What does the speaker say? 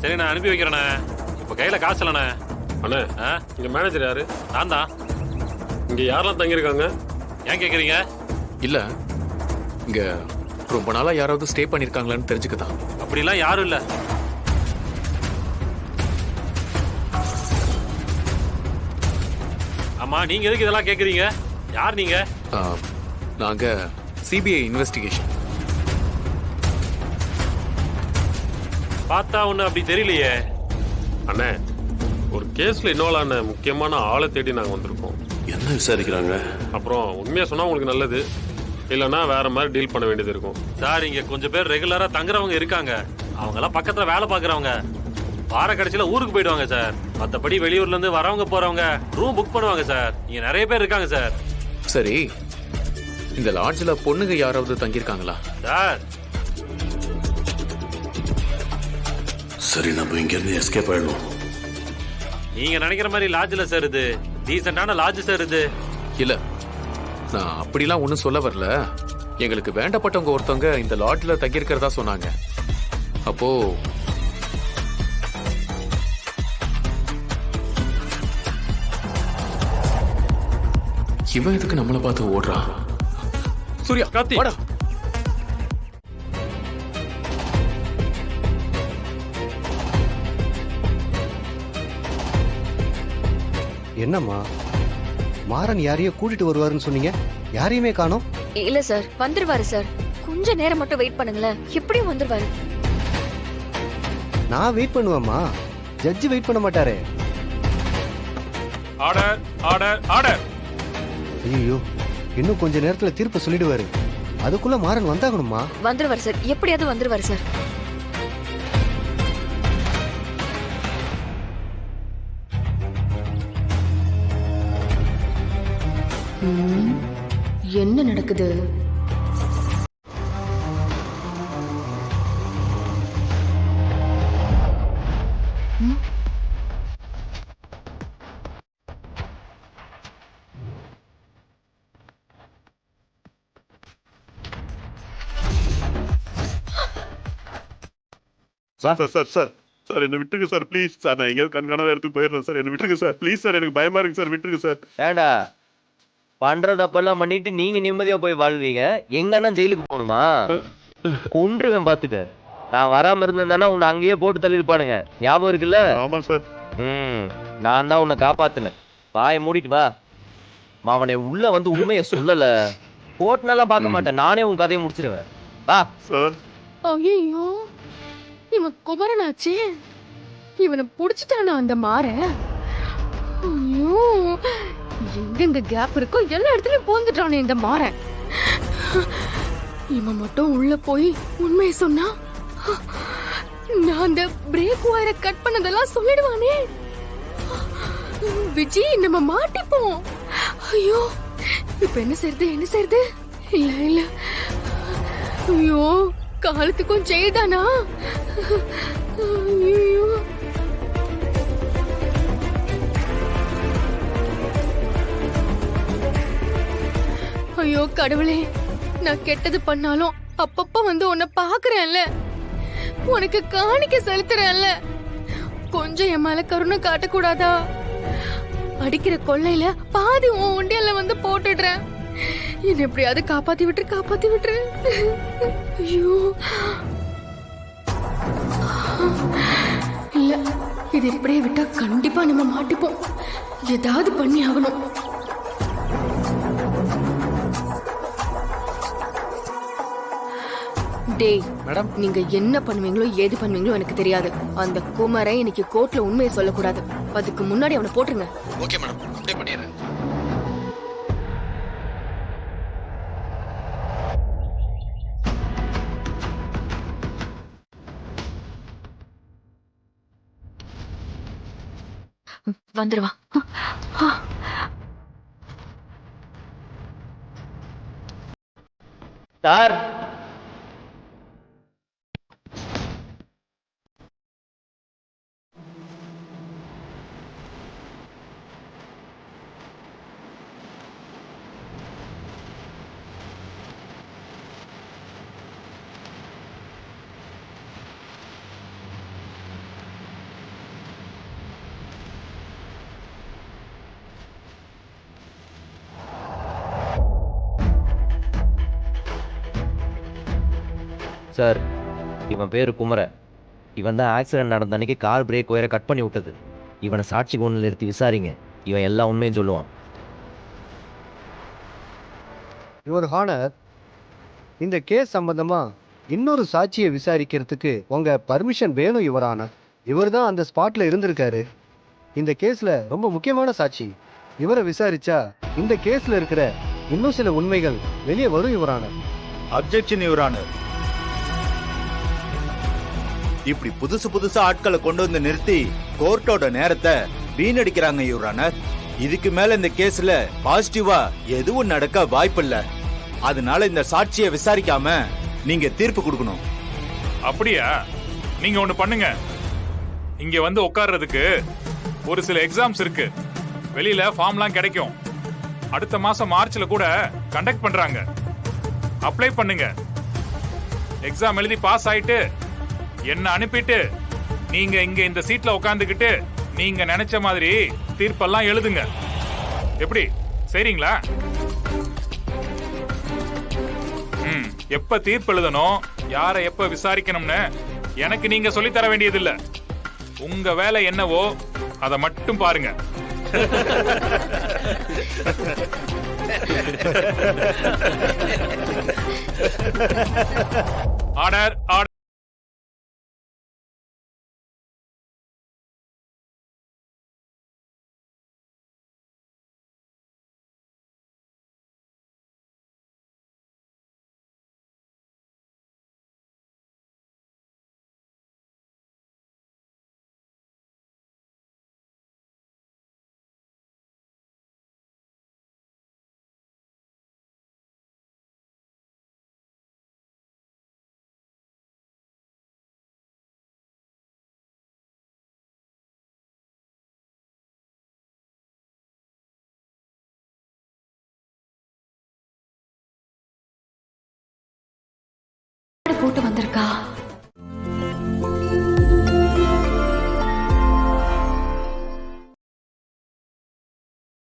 சரி நான் அனுப்பி வைக்கிறேண்ணே. இப்ப கையில காசு இல்லண்ணே. அண்ணே இங்க மேனேஜர் யாரு? நான் தான். இங்க யாரெல்லாம் தங்கியிருக்காங்க? ஏன் கேக்குறீங்க? இல்ல இங்க ரொம்ப நாளா யாராவது ஸ்டே பண்ணிருக்காங்களான்னு தெரிஞ்சுக்கதான். அப்படிலாம் யாரும் இல்ல. ஆமா, நீங்க எதுக்கு இதெல்லாம் கேக்குறீங்க? யார் நீங்க? நாங்க சிபிஐ இன்வெஸ்டிகேஷன். பார்த்தா ஒண்ணு அப்படி தெரியலையே. அண்ணே ஒரு கேஸ்ல இன்வால்வ் ஆன முக்கியமான ஆளை தேடி நாங்க வந்திருக்கோம். என்ன விசாரிக்கிறாங்க? அப்புறம் உண்மையா சொன்னா உங்களுக்கு நல்லது, இல்லைன்னா வேற மாதிரி டீல் பண்ண வேண்டியது இருக்கும். சார் இங்க கொஞ்சம் பேர் ரெகுலரா தங்குறவங்க இருக்காங்க. அவங்க எல்லாம் பக்கத்துல வேலை பாக்குறவங்க. வார கடைசியில ஊருக்கு போயிடுவாங்க சார். மத்தபடி வெளியூர்ல இருந்து வரவங்க போறவங்க ரூம் புக் பண்ணுவாங்க சார். இங்க நிறைய பேர் இருக்காங்க சார். சரி, இந்த லாட்ஜ்ல பொண்ணுங்க யாராவது தங்கியிருக்காங்களா சார்? சரி, நம்ம இங்க இருந்து எஸ்கேப் ஆயிடணும். நீங்க நினைக்கிற மாதிரி லாட்ஜ்ல சார் இது டீசென்டான லாட்ஜ் சார் இது. இல்ல, நான் அப்படிலாம் ஒண்ணும் சொல்ல வரல. எங்களுக்கு வேண்டப்பட்டவங்க ஒருத்தவங்க இந்த லாட்ஜ்ல தங்கியிருக்கிறதா சொன்னாங்க. அப்போ இவன் எதுக்கு நம்மளை பார்த்து ஓடுறான்? சூர்யா, கார்த்தி, வாடா. என்னம்மா, மாறன் யாரையோ கூட்டிட்டு வருவாருன்னு சொன்னீங்க, யாரையுமே காணோம். இல்ல சார், வந்துருவாரு சார். கொஞ்ச நேரம் மட்டும் வெயிட் பண்ணுங்களேன், எப்படியும் வந்துருவாரு. நான் வெயிட் பண்ணுவேம்மா, ஜட்ஜி வெயிட் பண்ண மாட்டாரே. Order order order. ஐயோ, இன்னும் கொஞ்ச நேரத்துல தீர்ப்பு சொல்லிடுவாரு. அதுக்குள்ள மாறன் வந்தாகணுமா? வந்துருவாரு சார், எப்படியாவது வந்துருவாரு சார். என்ன நடக்குது? சார் சார் சார் சார் என்ன விட்டுருங்க சார், ப்ளீஸ் சார். நான் எங்கேயாவது கண்காணாத இடத்துக்கு போயிடுறேன் சார். என்ன விட்டுருங்க சார், ப்ளீஸ் சார். எனக்கு பயமா இருக்கு சார், விட்டுருங்க சார். ஏண்டா பண்றதப்பெல்லாம் பண்ணிட்டு நீங்க நிம்மதியா போய் வாழ்வீங்க, எங்க அண்ணா ஜெயிலுக்கு போகணுமா? கொன்றுவேன் பாத்துக்க. நான் வராம இருந்தேன்னா உன்னை அங்கேயே போட்டு தள்ளிருப்பானுங்க, ஞாபகம் இருக்குல்ல? ஆமா சார். நான் தான் உன்னை காப்பாத்தினேன். வாயை மூடிட்டு வா. அவனை உள்ள வந்து உண்மையை சொல்லல, போட்டுனாலாம் பார்க்க மாட்டேன், நானே உன் கதையை முடிச்சிருவேன். வா சார். ஐயோ, இவன் குமரனாச்சே, இவனை புடிச்சிட்டானா அந்த மாற. ஐயோ, எங்கெங்க கேப் இருக்கோ எல்லா இடத்துலயும் போந்துட்டானே இந்த மாற. இவன் மட்டும் உள்ள போய் உண்மையை சொன்னா நான் அந்த பிரேக் வயரை கட் பண்ணதெல்லாம் சொல்லிடுவானே. விஜி, நம்ம மாட்டிப்போம். ஐயோ, இப்ப என்ன செய்யறது என்ன செய்யறது? இல்ல இல்ல, ஐயோ காலத்துக்கும் செய்தானா? ஐயோ, ஐயோ கடவுளே, நான் கெட்டது பண்ணாலும் அப்பப்ப வந்து உன்னை பாக்குறேன்ல, உனக்கு காணிக்க செலுத்துறேன்ல, கொஞ்சம் என் மேல கருணை காட்டக்கூடாதா? அடிக்கிற கொள்ளையில பாதி உன் உண்டியல்ல வந்து போட்டுடுறேன். என்ன எப்படியாவது காப்பாத்தி விட்டுரு, காப்பாத்தி விட்டுரு. ஐயோ, இல்ல, இது இப்படியே விட்டா கண்டிப்பா நம்ம மாட்டிப்போம். ஏதாவது பண்ணி ஆகணும். டேய் மேடம், நீங்க என்ன பண்ணுவீங்களோ ஏது பண்ணுவீங்களோ எனக்கு தெரியாது. அந்த குமாரை இன்னைக்கு கோர்ட்ல உண்மையை சொல்லக்கூடாது. அதுக்கு முன்னாடி அவனை போட்டுருங்க. ஓகே மேடம், அப்படியே பண்ணிடுறேன். வந்துருவா. சார், சார், இவன் பேரு குமரன். இவன் தான் ஆக்சிடென்ட் நடந்த அன்னைக்கு கார் பிரேக் ஒயரை கட் பண்ணி விட்டது. இவனை சாட்சி கொண்டு நிறுத்தி விசாரிங்க. இவன் எல்லா உண்மையும் சொல்லுவான். யுவர் ஹானர், இந்த கேஸ் சம்பந்தமா இன்னொரு சாட்சியை விசாரிக்கிறதுக்கு உங்க பர்மிஷன் வேணும் யுவர் ஹானர். இவர் தான் அந்த ஸ்பாட்ல இருந்திருக்காரு. இந்த கேஸ்ல ரொம்ப முக்கியமான சாட்சி. இவரை விசாரிச்சா இந்த கேஸ்ல இருக்கிற இன்னும் சில உண்மைகள் வெளியே வரும் your honour. Objection your honour. இப்படி புதுசா ஆட்களை கொண்டு வந்து நிறுத்தி கோர்ட்டோட நேரத்தை வீணடிக்கிறாங்க யுவர் ஆனர். இதுக்கு மேல இந்த கேஸ்ல பாசிட்டிவா எதுவும் நடக்க வாய்ப்பில்லை. அதனால இந்த சாட்சியை விசாரிக்காம நீங்க தீர்ப்பு கொடுக்கணும். அப்படியா? நீங்க ஒண்ணு பண்ணுங்க. இங்க வந்து உட்கார்றதுக்கு ஒரு சில எக்ஸாம்ஸ் இருக்கு. வெளியில ஃபார்ம்லாம் கிடைக்கும். அடுத்த மாசம் மார்ச்ல கூட கண்டக்ட் பண்றாங்க. அப்ளை பண்ணுங்க. எக்ஸாம் எழுதி பாஸ் ஆயிட்டு என்ன அனுப்பிட்டு நீங்க இங்க இந்த சீட்ல உட்காந்துக்கிட்டு நீங்க நினைச்ச மாதிரி தீர்ப்பெல்லாம் எழுதுங்க. எப்படி சரிங்களா? எப்ப தீர்ப்பு எழுதணும், யாரை எப்ப விசாரிக்கணும்னு எனக்கு நீங்க சொல்லி தர வேண்டியதில்ல. உங்க வேலை என்னவோ அதை மட்டும் பாருங்க. Order order. போட்டு வந்திருக்கா.